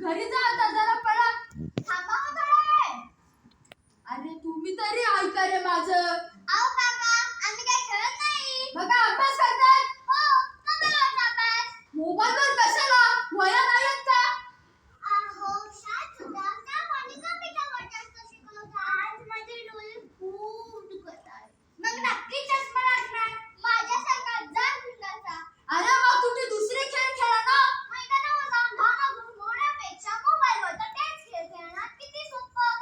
घरी जा आता, जरा पळा. थांबा हो थोडा वेळ. अरे तुम्ही तरी ऐका रे माझं. अहो काका, आम्ही काय खेळत नाही. बघा अभ्यास करतात. हो, मोबाईलवरचा अभ्यास. मोबाईलवर कशाला? वया नाहीत का? अहो, शाळेत सुद्धा त्या मालिकापीठावर जास्त शिकवतात. आज माझे डोळे खूप दुखत आहेत. मग नक्की चष्मा लागणार. माझ्यासारखा जाड भिंगाचा. अरे मग तुम्ही दुसरे खेळ खेळा ना. मैदानावर जाऊन धावा घुमवण्यापेक्षा मोबाईलवर तर तेच खेळ खेळणार. किती सोपं.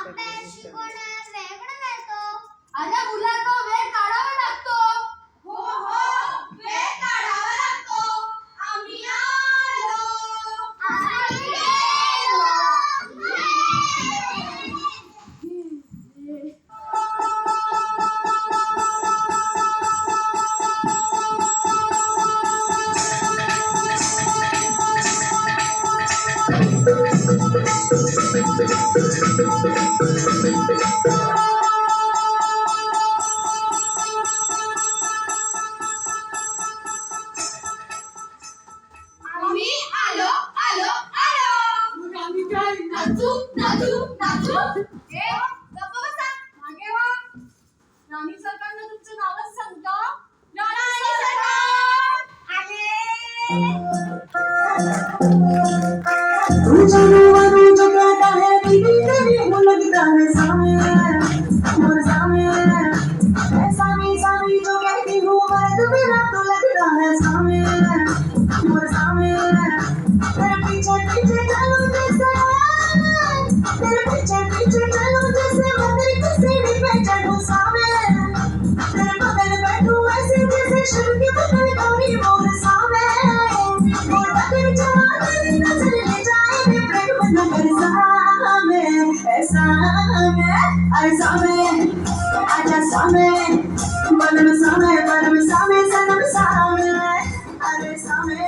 अभ्यास शिकवण्यात वेळ पण मिळतो. अरे मुलांनो, वेळ काढावा लागतो. हो हो, वेळ काढावा लागतो. आम्ही आलो. आम्ही गेलो. आम्ही आलो आलो आलो. मग आम्ही काय नाचू नाचू नाचू? ए, गप्प बसा. मागे व्हा. राणी सरकारनं तुमचं नावच सांगतो. राणी सरकार आले. तू जानू जगता है दीदी तेरी वो लगता है सामे और सामे ऐसा सामी जो कहती हूँ मैं तो मेरा तो लगता है सामे और सामे तेरे पीछे पीछे चलो जैसे तेरे पीछे पीछे चलो जैसे मैं तेरी सीढ़ी पे चढ़ूं सामे तेरे बगल बैठूं ऐसे जैसे शिव की बगल गौरी मोर सामे मोर बगल चढ़ा तेरी नजर ले जाए प्रेम नगर सामे ऐसा में आजा सामे बलम सामे सनम सामे अरे सामे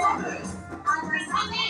आजा सामे